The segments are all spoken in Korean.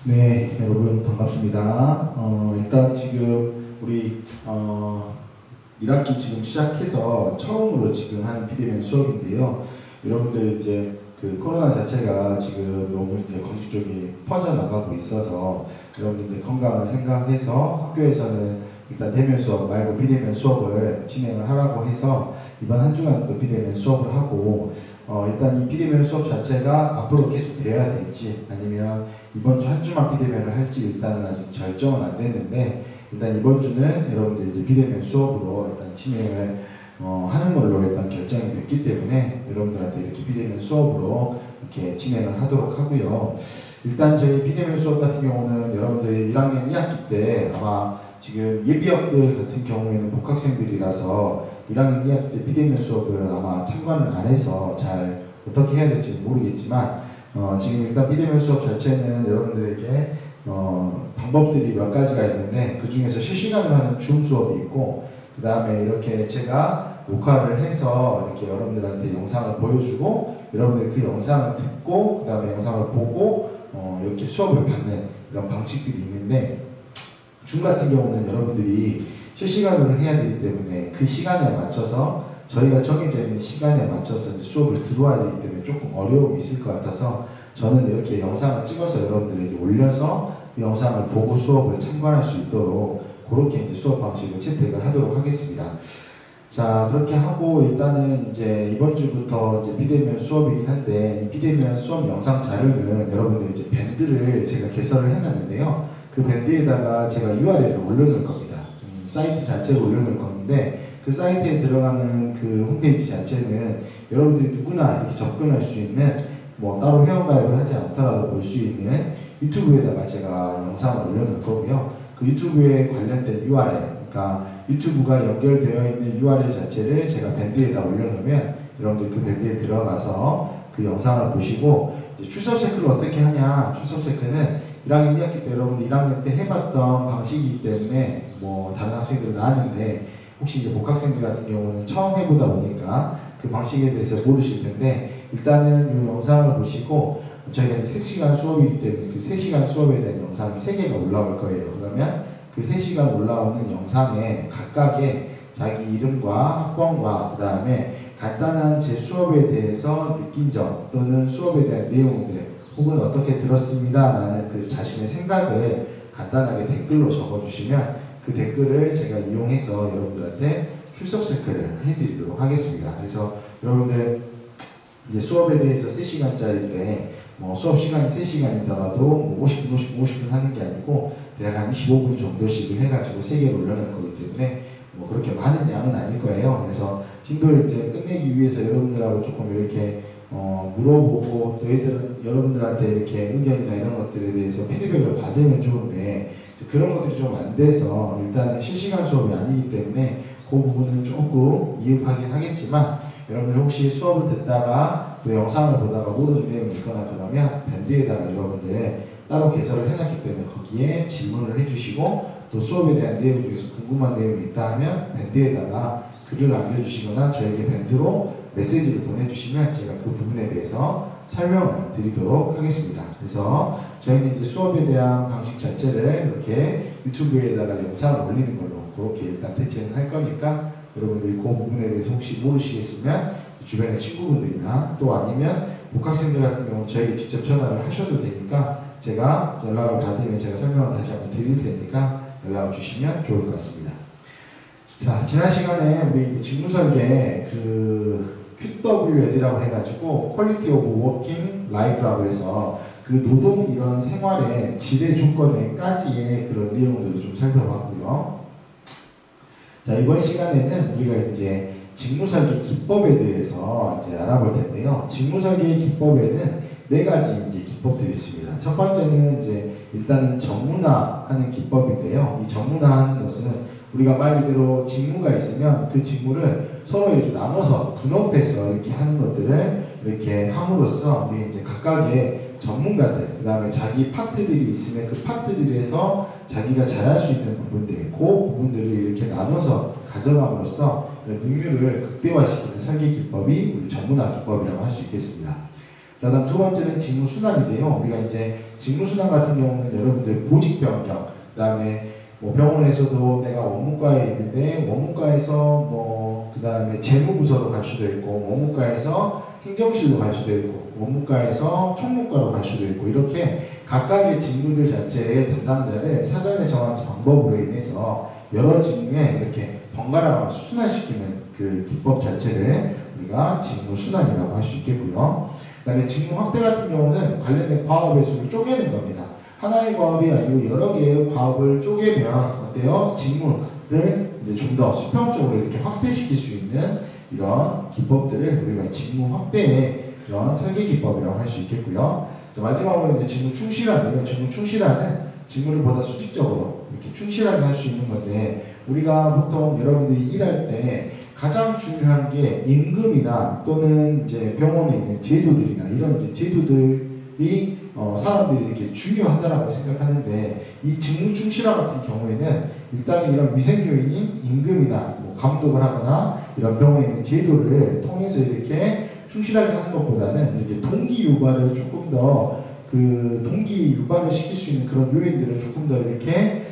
네, 여러분 반갑습니다. 일단 지금 우리 1학기 지금 시작해서 처음으로 지금 하는 비대면 수업인데요. 여러분들 이제 그 코로나 자체가 지금 너무 이제 전국 쪽에 퍼져나가고 있어서 여러분들 건강을 생각해서 학교에서는 일단 대면 수업 말고 비대면 수업을 진행을 하라고 해서 이번 한 주간 또 비대면 수업을 하고 일단 이 비대면 수업 자체가 앞으로 계속 되어야 될지 아니면 이번 주 한 주만 비대면을 할지 일단은 아직 결정은 안 됐는데 일단 이번 주는 여러분들 이제 비대면 수업으로 일단 진행을 하는 걸로 일단 결정이 됐기 때문에 여러분들한테 이렇게 비대면 수업으로 이렇게 진행을 하도록 하고요. 일단 저희 비대면 수업 같은 경우는 여러분들 1학년 2학기 때 아마 지금 예비학들 같은 경우에는 복학생들이라서 1학년 2학기 때 비대면 수업을 아마 참관을 안 해서 잘 어떻게 해야 될지 모르겠지만 지금 일단 비대면 수업 자체는 여러분들에게 방법들이 몇 가지가 있는데 그 중에서 실시간으로 하는 줌 수업이 있고 그 다음에 이렇게 제가 녹화를 해서 이렇게 여러분들한테 영상을 보여주고 여러분들이 그 영상을 듣고 그 다음에 영상을 보고 이렇게 수업을 받는 이런 방식들이 있는데 줌 같은 경우는 여러분들이 실시간으로 해야 되기 때문에 그 시간에 맞춰서 저희가 정해져 있는 시간에 맞춰서 수업을 들어와야 되기 때문에 조금 어려움이 있을 것 같아서 저는 이렇게 영상을 찍어서 여러분들에게 올려서 그 영상을 보고 수업을 참관할 수 있도록 그렇게 이제 수업 방식을 채택을 하도록 하겠습니다. 자, 그렇게 하고 일단은 이제 이번 주부터 이제 비대면 수업이긴 한데 이 비대면 수업 영상 자료는 여러분들 이제 밴드를 제가 개설을 해놨는데요. 그 밴드에다가 제가 URL을 올려놓을 겁니다. 사이트 자체를 올려놓을 건데 그 사이트에 들어가는 그 홈페이지 자체는 여러분들이 누구나 이렇게 접근할 수 있는 뭐 따로 회원가입을 하지 않더라도 볼 수 있는 유튜브에다가 제가 영상을 올려놓을 거고요. 그 유튜브에 관련된 URL, 그러니까 유튜브가 연결되어 있는 URL 자체를 제가 밴드에다 올려놓으면 여러분들 그 밴드에 들어가서 그 영상을 보시고 이제 출석 체크를 어떻게 하냐. 출석 체크는 1학년 2학기 때 여러분들 1학년 때 해봤던 방식이기 때문에 뭐 다른 학생들은 아는데 혹시 이제 복학생들 같은 경우는 처음 해보다 보니까 그 방식에 대해서 모르실 텐데 일단은 이 영상을 보시고 저희가 이제 3시간 수업이기 때문에 그 3시간 수업에 대한 영상이 3개가 올라올 거예요. 그러면 그 3시간 올라오는 영상에 각각의 자기 이름과 학번과 그 다음에 간단한 제 수업에 대해서 느낀 점 또는 수업에 대한 내용들 혹은 어떻게 들었습니다 라는 그 자신의 생각을 간단하게 댓글로 적어주시면 그 댓글을 제가 이용해서 여러분들한테 출석 체크를 해드리도록 하겠습니다. 그래서 여러분들 이제 수업에 대해서 3시간짜리인데 뭐 수업 시간이 3시간이더라도 뭐 50분 하는 게 아니고 대략 한 25분 정도씩 해가지고 3개를 올려놓을 거기 때문에 뭐 그렇게 많은 양은 아닐 거예요. 그래서 진도를 이제 끝내기 위해서 여러분들하고 조금 이렇게 물어보고 너희들은 여러분들한테 이렇게 의견이나 이런 것들에 대해서 피드백을 받으면 좋은데 그런 것들이 좀 안 돼서 일단은 실시간 수업이 아니기 때문에 그 부분은 조금 미흡하긴 하겠지만 여러분들 혹시 수업을 듣다가 또 영상을 보다가 모르는 내용이 있거나 그러면 밴드에다가 여러분들 따로 개설을 해놨기 때문에 거기에 질문을 해주시고 또 수업에 대한 내용 중에서 궁금한 내용이 있다 하면 밴드에다가 글을 남겨주시거나 저에게 밴드로 메시지를 보내주시면 제가 그 부분에 대해서 설명을 드리도록 하겠습니다. 그래서 저희는 이제 수업에 대한 방식 자체를 이렇게 유튜브에다가 영상을 올리는 걸로 그렇게 일단 대체는 할 거니까 여러분들이 그 부분에 대해서 혹시 모르시겠으면 주변의 친구분들이나 또 아니면 복학생들 같은 경우는 저에게 직접 전화를 하셔도 되니까 제가 연락을 받으면 제가 설명을 다시 한번 드릴 테니까 연락을 주시면 좋을 것 같습니다. 자, 지난 시간에 우리 직무설계 그 QWL이라고 해가지고 퀄리티 오브 워킹 라이프라고 해서 그 노동 이런 생활의 질의 조건에까지의 그런 내용들을 좀 살펴봤고요. 자, 이번 시간에는 우리가 이제 직무설계 기법에 대해서 이제 알아볼 텐데요. 직무설계 기법에는 4가지 이제 기법들이 있습니다. 첫 번째는 이제 일단은 정문화하는 기법인데요. 이 정문화하는 것은 우리가 말 그대로 직무가 있으면 그 직무를 서로 이렇게 나눠서 분업해서 이렇게 하는 것들을 이렇게 함으로써 우리 이제 각각의 전문가들, 그 다음에 자기 파트들이 있으면 그 파트들에서 자기가 잘할 수 있는 부분들, 그 부분들을 이렇게 나눠서 가져감으로써 능률을 극대화시키는 설계 기법이 우리 전문화 기법이라고 할 수 있겠습니다. 자, 다음 두 번째는 직무순환인데요. 우리가 이제 직무순환 같은 경우는 여러분들 보직 변경, 그 다음에 뭐 병원에서도 내가 원무과에 있는데 원무과에서 뭐 그 다음에 재무부서로 갈 수도 있고 원무과에서 행정실로 갈 수도 있고 원무과에서 총무과로 갈 수도 있고 이렇게 각각의 직무들 자체의 담당자를 사전에 정한 방법으로 인해서 여러 직무에 이렇게 번갈아 순환시키는 그 기법 자체를 우리가 직무순환이라고 할 수 있겠고요. 그 다음에 직무 확대 같은 경우는 관련된 과업의 수를 쪼개는 겁니다. 하나의 과업이 아니고 여러 개의 과업을 쪼개면 어때요? 직무를 이제 좀 더 수평적으로 이렇게 확대시킬 수 있는 이런 기법들을 우리가 직무 확대의 그런 설계 기법이라고 할 수 있겠고요. 자, 마지막으로 이제 직무 충실화인데요. 직무 충실화는 직무를 보다 수직적으로 이렇게 충실하게 할 수 있는 건데 우리가 보통 여러분들이 일할 때 가장 중요한 게 임금이나 또는 이제 병원에 있는 제도들이나 이런 이제 제도들이 사람들이 이렇게 중요하다라고 생각하는데 이 직무 충실화 같은 경우에는 일단 이런 위생 요인인 임금이나 뭐 감독을 하거나 이런 병원에 있는 제도를 통해서 이렇게 충실하게 하는 것보다는 이렇게 동기 유발을 조금 더 그 동기 유발을 시킬 수 있는 그런 요인들을 조금 더 이렇게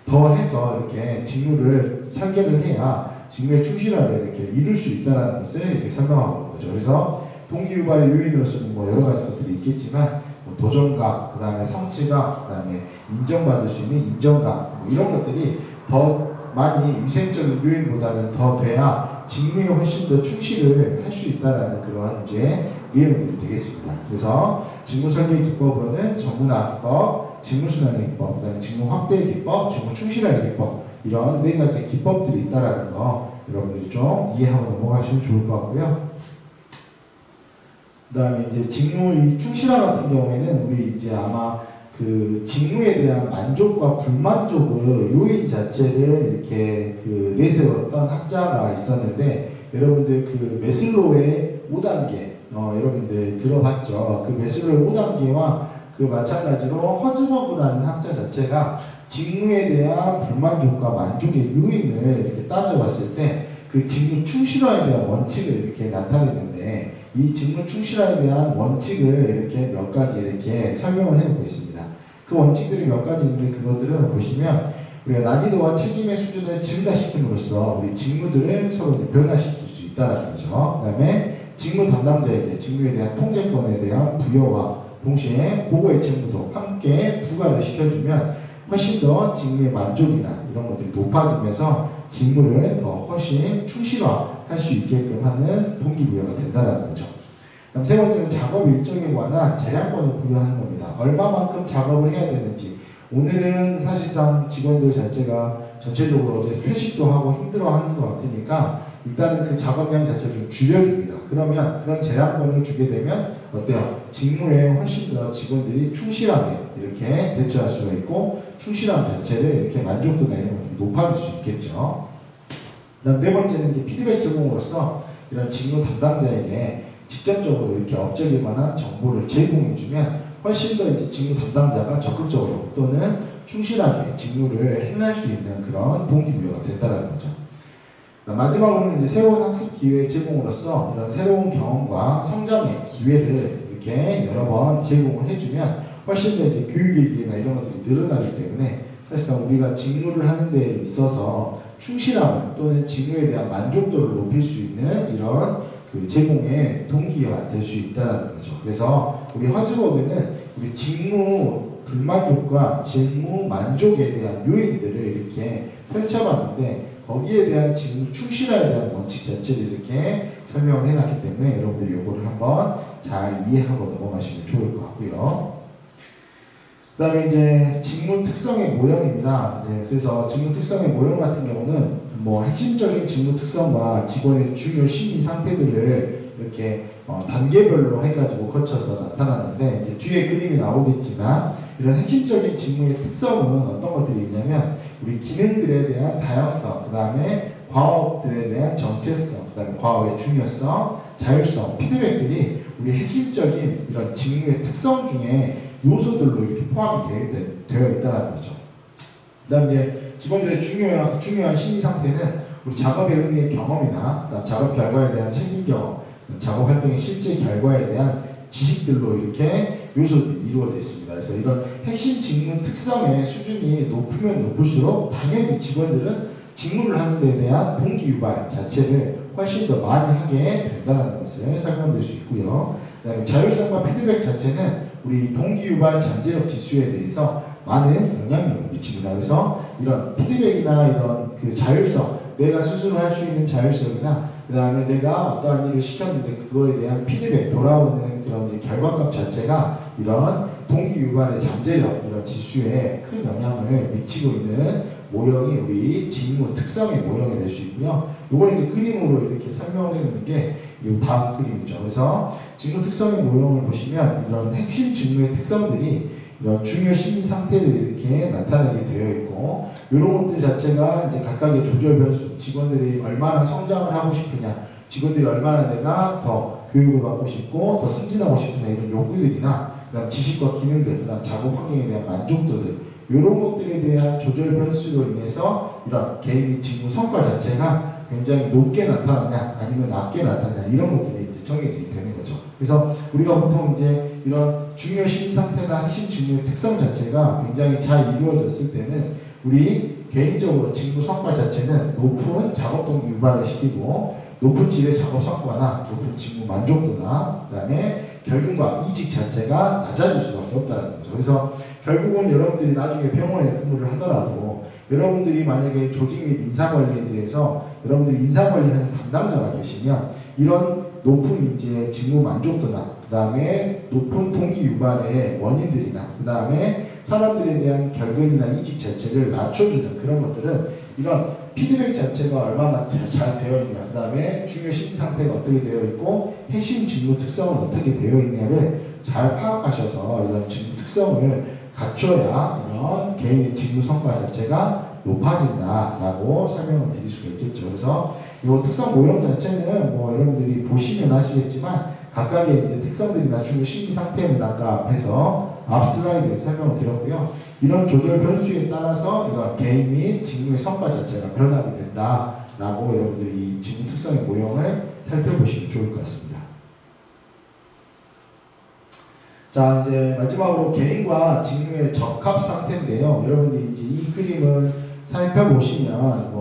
더 해서 이렇게 직무를 설계를 해야 직무의 충실화를 이렇게 이룰 수 있다는 것을 이렇게 설명하고 있는 거죠. 그래서 동기 유발 요인으로서는 뭐 여러 가지 것들이 있겠지만 뭐 도전감, 그 다음에 성취감, 그 다음에 인정받을 수 있는 인정감 뭐 이런 것들이 더 많이 위생적인 요인보다는 더 돼야 직무에 훨씬 더 충실을 할 수 있다는 그런 이제 내용이 되겠습니다. 그래서 직무 설계 기법으로는 전문화 기법, 직무순환의 기법, 그다음에 직무 확대 기법, 직무 충실화의 기법 이런 네 가지 기법들이 있다라는 거 여러분들이 좀 이해하고 넘어가시면 좋을 것 같고요. 그다음에 이제 직무 충실화 같은 경우에는 우리 이제 아마 그 직무에 대한 만족과 불만족을 요인 자체를 이렇게 그 내세웠던 학자가 있었는데 여러분들 그 메슬로우의 5단계 여러분들 들어봤죠? 그 메슬로우의 5단계와 그 마찬가지로 허즈버그라는 학자 자체가 직무에 대한 불만족과 만족의 요인을 이렇게 따져봤을 때 그 직무 충실화에 대한 원칙을 이렇게 나타내는데 이 직무 충실화에 대한 원칙을 이렇게 몇 가지 이렇게 설명을 해놓고 있습니다. 그 원칙들이 몇 가지 있는데 그것들을 보시면 우리가 난이도와 책임의 수준을 증가시킴으로써 우리 직무들을 서로 변화시킬 수 있다는 거죠. 그 다음에 직무 담당자에게 직무에 대한 통제권에 대한 부여와 동시에 보고의 책무도 함께 부과를 시켜주면 훨씬 더 직무의 만족이나 이런 것들이 높아지면서 직무를 더 훨씬 충실화할 수 있게끔 하는 동기부여가 된다는 거죠. 그다음 세 번째는 작업 일정에 관한 제한권을 부여하는 겁니다. 얼마만큼 작업을 해야 되는지. 오늘은 사실상 직원들 자체가 전체적으로 어제 회식도 하고 힘들어하는 것 같으니까 일단은 그 작업량 자체를 좀 줄여줍니다. 그러면 그런 제한권을 주게 되면 어때요? 직무에 훨씬 더 직원들이 충실하게 이렇게 대처할 수가 있고 충실함 자체를 이렇게 만족도나 이런 것들이 높아질 수 있겠죠. 그다음 네 번째는 이제 피드백 제공으로서 이런 직무 담당자에게 직접적으로 이렇게 업적일 만한 정보를 제공해주면 훨씬 더 이제 직무 담당자가 적극적으로 또는 충실하게 직무를 행할 수 있는 그런 동기부여가 된다는 거죠. 마지막으로는 이제 새로운 학습 기회 제공으로서 이런 새로운 경험과 성장의 기회를 이렇게 여러 번 제공을 해주면 훨씬 더 이제 교육의 기회나 이런 것들이 늘어나기 때문에 사실상 우리가 직무를 하는 데 있어서 충실함 또는 직무에 대한 만족도를 높일 수 있는 이런 그 제공의 동기가 될 수 있다는 거죠. 그래서 우리 허즈버그는 우리 직무 불만족과 직무 만족에 대한 요인들을 이렇게 펼쳐봤는데 거기에 대한 직무 충실화에 대한 원칙 자체를 이렇게 설명을 해놨기 때문에 여러분들이 이거를 한번 잘 이해하고 넘어가시면 좋을 것 같고요. 그 다음에 이제 직무 특성의 모형입니다. 네, 그래서 직무 특성의 모형 같은 경우는 뭐 핵심적인 직무 특성과 직원의 중요 심리 상태들을 이렇게 단계별로 해가지고 거쳐서 나타나는데 이제 뒤에 그림이 나오겠지만 이런 핵심적인 직무의 특성은 어떤 것들이 있냐면 우리 기능들에 대한 다양성, 그 다음에 과업들에 대한 정체성, 그 다음에 과업의 중요성, 자율성, 피드백들이 우리 핵심적인 이런 직무의 특성 중에 요소들로 이렇게 포함이 되어 있다는 거죠. 그 다음 이제 직원들의 중요한 심리 상태는 우리 작업의 의미의 경험이나 작업 결과에 대한 책임 경험, 작업 활동의 실제 결과에 대한 지식들로 이렇게 요소들이 이루어져 있습니다. 그래서 이런 핵심 직무 특성의 수준이 높으면 높을수록 당연히 직원들은 직무를 하는 데 대한 동기 유발 자체를 훨씬 더 많이 하게 된다는 것을 설명드릴 수 있고요. 그다음에 자율성과 피드백 자체는 우리 동기 유발 잠재력 지수에 대해서 많은 영향력을 미칩니다. 그래서 이런 피드백이나 이런 그 자율성, 내가 스스로 할 수 있는 자율성이나 그 다음에 내가 어떠한 일을 시켰는데 그거에 대한 피드백, 돌아오는 그런 결과값 자체가 이런 동기 유발의 잠재력, 이런 지수에 큰 영향을 미치고 있는 모형이 우리 직무 특성의 모형이 될 수 있고요. 이걸 이제 그림으로 이렇게 설명을 해주는 게 이 다음 그림이죠. 그래서 직무 특성의 모형을 보시면 이런 핵심 직무의 특성들이 이런 중요 심리 상태를 이렇게 나타내게 되어 있고, 이런 것들 자체가 이제 각각의 조절 변수, 직원들이 얼마나 성장을 하고 싶으냐, 직원들이 얼마나 내가 더 교육을 받고 싶고 더 승진하고 싶으냐, 이런 요구들이나 그다음 지식과 기능들, 그다음 작업 환경에 대한 만족도들, 이런 것들에 대한 조절 변수로 인해서 이런 개인의 직무 성과 자체가 굉장히 높게 나타나냐 아니면 낮게 나타나냐, 이런 것들이 이제 정해지게 되는 거죠. 그래서 우리가 보통 이제 이런 중요 심리 상태나 핵심 직무의 특성 자체가 굉장히 잘 이루어졌을 때는 우리 개인적으로 직무 성과 자체는 높은 작업 동기 유발을 시키고 높은 질의 작업 성과나 높은 직무 만족도나 그다음에 결국과 이직 자체가 낮아질 수밖에 없다는 거죠. 그래서 결국은 여러분들이 나중에 병원에 근무를 하더라도 여러분들이 만약에 조직 및 인사관리에 대해서 여러분들이 인사관리하는 담당자가 계시면 이런 높은 이제 직무 만족도나 그 다음에 높은 동기 유발의 원인들이나 그 다음에 사람들에 대한 결근이나 이직 자체를 낮춰주는 그런 것들은 이런 피드백 자체가 얼마나 잘 되어 있냐, 그 다음에 중요 심리 상태가 어떻게 되어 있고 핵심 직무 특성은 어떻게 되어 있냐를 잘 파악하셔서 이런 직무 특성을 갖춰야 이런 개인의 직무 성과 자체가 높아진다라고 설명을 드릴 수가 있겠죠. 그래서 이 특성 모형 자체는 뭐 여러분들이 보시면 아시겠지만 각각의 이제 특성들이나 중요 심리 상태는 아까 앞에서 앞 슬라이드에서 설명을 드렸고요. 이런 조절 변수에 따라서 이런 개인 및 직무의 성과 자체가 변하게 된다라고 여러분들이 이 직무 특성의 모형을 살펴보시면 좋을 것 같습니다. 자, 이제 마지막으로 개인과 직무의 적합 상태인데요. 여러분들이 이제 이 그림을 살펴보시면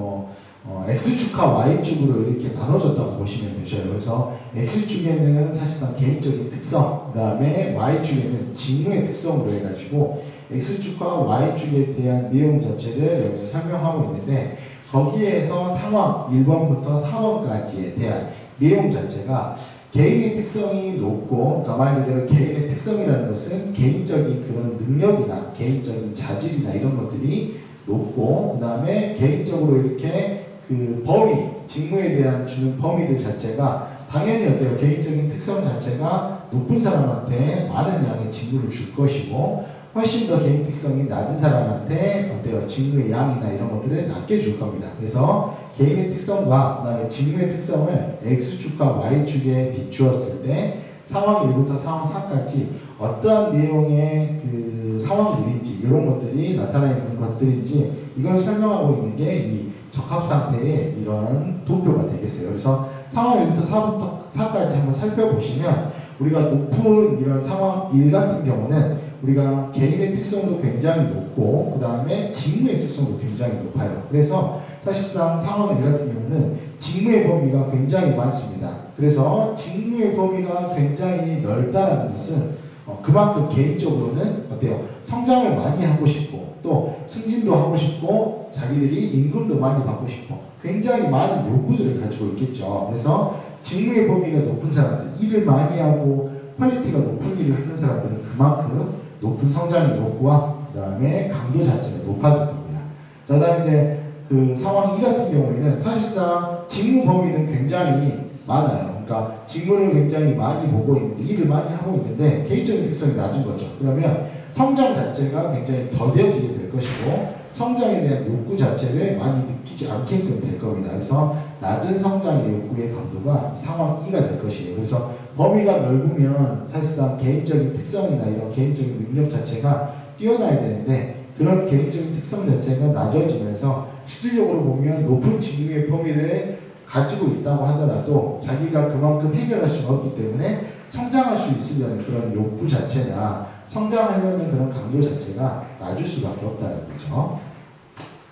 X축과 Y축으로 이렇게 나눠졌다고 보시면 되죠. 그래서 X축에는 사실상 개인적인 특성, 그 다음에 Y축에는 직무의 특성으로 해가지고 X축과 Y축에 대한 내용 자체를 여기서 설명하고 있는데, 거기에서 상황 1번부터 4번까지에 대한 내용 자체가 개인의 특성이 높고, 그러니까 말 그대로 개인의 특성이라는 것은 개인적인 그런 능력이나 개인적인 자질이나 이런 것들이 높고, 그 다음에 개인적으로 이렇게 그 범위, 직무에 대한 주는 범위들 자체가 당연히 어때요? 개인적인 특성 자체가 높은 사람한테 많은 양의 직무를 줄 것이고, 훨씬 더 개인 특성이 낮은 사람한테 어때요? 직무의 양이나 이런 것들을 낮게 줄 겁니다. 그래서 개인의 특성과 그다음에 직무의 특성을 X축과 Y축에 비추었을 때 상황 1부터 상황 4까지 어떠한 내용의 그 상황들인지, 이런 것들이 나타나 있는 것들인지 이걸 설명하고 있는 게 이 적합 상태의 이런 도표가 되겠어요. 그래서 상황 1부터 4까지 한번 살펴보시면 우리가 높은 이런 상황 1 같은 경우는 우리가 개인의 특성도 굉장히 높고 그 다음에 직무의 특성도 굉장히 높아요. 그래서 사실상 상황 1 같은 경우는 직무의 범위가 굉장히 많습니다. 그래서 직무의 범위가 굉장히 넓다는 것은 그만큼 개인적으로는 어때요? 성장을 많이 하고 싶고 또 승진도 하고 싶고 자기들이 임금도 많이 받고 싶고 굉장히 많은 요구들을 가지고 있겠죠. 그래서 직무의 범위가 높은 사람들, 일을 많이 하고 퀄리티가 높은 일을 하는 사람들은 그만큼 높은 성장의 욕구와 그 다음에 강도 자체가 높아질 겁니다. 자, 다음 이제 그 상황 2 같은 경우에는 사실상 직무 범위는 굉장히 많아요. 그러니까 직무를 굉장히 많이 보고 있는데, 일을 많이 하고 있는데 개인적인 특성이 낮은 거죠. 그러면 성장 자체가 굉장히 더뎌지게 될 것이고 성장에 대한 욕구 자체를 많이 느끼지 않게끔 될 겁니다. 그래서 낮은 성장의 욕구의 강도가 상황 2가 될 것이에요. 그래서 범위가 넓으면 사실상 개인적인 특성이나 이런 개인적인 능력 자체가 뛰어나야 되는데 그런 개인적인 특성 자체가 낮아지면서 실질적으로 보면 높은 직무의 범위를 가지고 있다고 하더라도 자기가 그만큼 해결할 수가 없기 때문에 성장할 수 있으려는 그런 욕구 자체나 성장하려는 그런 강도 자체가 낮을 수밖에 없다는 거죠.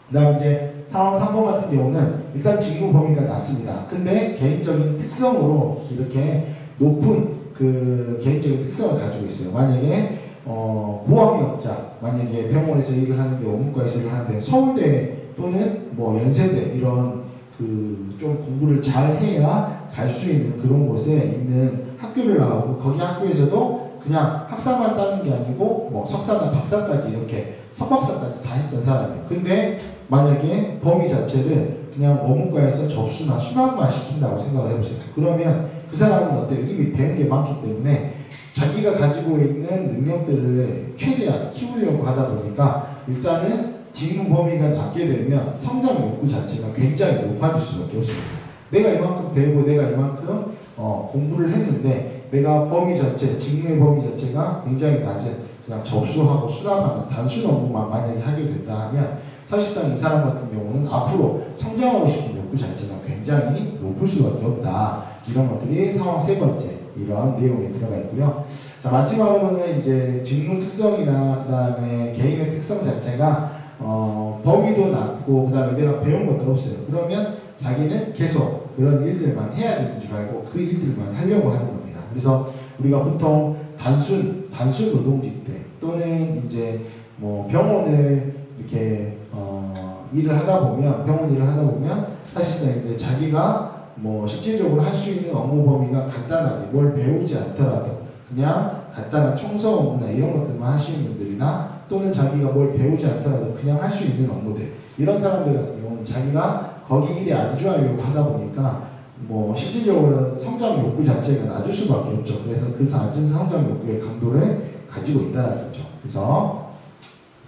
그 다음 이제 상황 3번 같은 경우는 일단 직무 범위가 낮습니다. 근데 개인적인 특성으로 이렇게 높은 그 개인적인 특성을 가지고 있어요. 만약에 보험업자, 만약에 병원에서 일을 하는데 원무과에서 일을 하는데 서울대 또는 뭐 연세대 이런 그 좀 공부를 잘 해야 갈 수 있는 그런 곳에 있는 학교를 나오고 거기 학교에서도 그냥 학사만 따는 게 아니고 뭐 석사나 박사까지 이렇게 석박사까지 다 했던 사람이에요. 근데 만약에 범위 자체를 그냥 원무과에서 접수나 수강만 시킨다고 생각을 해보세요. 그러면 그 사람은 어때요? 이미 배운 게 많기 때문에 자기가 가지고 있는 능력들을 최대한 키우려고 하다 보니까 일단은 직무 범위가 낮게 되면 성장 욕구 자체가 굉장히 높아질 수밖에 없습니다. 내가 이만큼 배우고 내가 이만큼 공부를 했는데 내가 범위 자체, 직무의 범위 자체가 굉장히 낮은 그냥 접수하고 수락하는 단순 업무만 만약에 하게 된다 하면 사실상 이 사람 같은 경우는 앞으로 성장하고 싶은 욕구 자체가 굉장히 높을 수밖에 없다. 이런 것들이 상황 세 번째 이런 내용에 들어가 있고요. 자, 마지막으로는 이제 직무 특성이나 그 다음에 개인의 특성 자체가 범위도 낮고 그 다음에 내가 배운 것도 없어요. 그러면 자기는 계속 그런 일들만 해야 되는 줄 알고 그 일들만 하려고 하는 겁니다. 그래서 우리가 보통 단순 노동직들 또는 이제 뭐 병원을 이렇게 병원 일을 하다 보면 사실상 이제 자기가 뭐 실질적으로 할 수 있는 업무 범위가 간단하게 뭘 배우지 않더라도 그냥 간단한 청소 업무나 이런 것들만 하시는 분들이나 또는 자기가 뭘 배우지 않더라도 그냥 할 수 있는 업무들 이런 사람들 같은 경우는 자기가 거기 일에 안주하려고 하다 보니까 뭐 실질적으로 성장 욕구 자체가 낮을 수밖에 없죠. 그래서 그 낮은 성장 욕구의 강도를 가지고 있다는 거죠. 그래서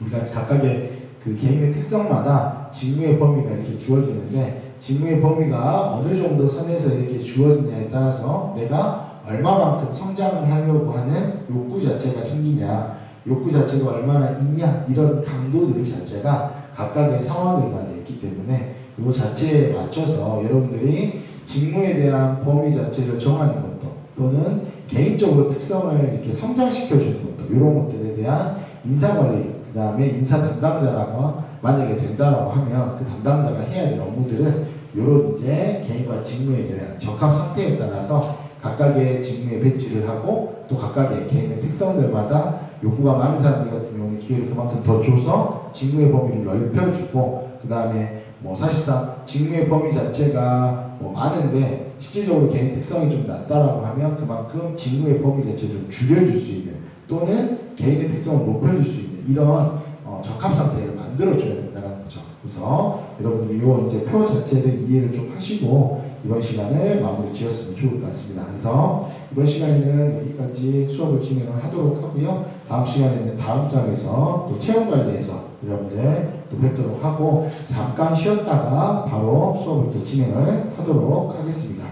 우리가 각각의 그 개인의 특성마다 직무의 범위가 이렇게 주어지는데 직무의 범위가 어느 정도 선에서 이렇게 주어지냐에 따라서 내가 얼마만큼 성장을 하려고 하는 욕구 자체가 생기냐, 욕구 자체가 얼마나 있냐 이런 강도들 자체가 각각의 상황들마다 있기 때문에 이 자체에 맞춰서 여러분들이 직무에 대한 범위 자체를 정하는 것도 또는 개인적으로 특성을 이렇게 성장시켜주는 것도 이런 것들에 대한 인사관리 그 다음에 인사 담당자라고 만약에 된다라고 하면 그 담당자가 해야 될 업무들은 이런 이제 개인과 직무에 대한 적합 상태에 따라서 각각의 직무에 배치를 하고 또 각각의 개인의 특성들마다 요구가 많은 사람들 같은 경우는 기회를 그만큼 더 줘서 직무의 범위를 넓혀주고 그 다음에 뭐 사실상 직무의 범위 자체가 뭐 많은데 실질적으로 개인 특성이 좀 낮다라고 하면 그만큼 직무의 범위 자체를 좀 줄여줄 수 있는 또는 개인의 특성을 높여줄 수 있는 이런 적합 상태를 만들어줘야 된다는 거죠. 그래서 여러분들이 이 이제 표 자체를 이해를 좀 하시고 이번 시간을 마무리 지었으면 좋을 것 같습니다. 그래서 이번 시간에는 여기까지 수업을 진행을 하도록 하고요. 다음 시간에는 다음 장에서 또 체험 관리에서 여러분들 또 뵙도록 하고 잠깐 쉬었다가 바로 수업을 또 진행을 하도록 하겠습니다.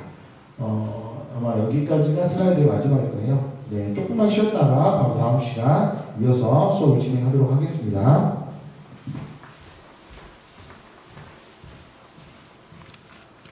아마 여기까지가 슬라이드의 마지막일 거예요. 네, 조금만 쉬었다가 바로 다음 시간 이어서 수업을 진행하도록 하겠습니다.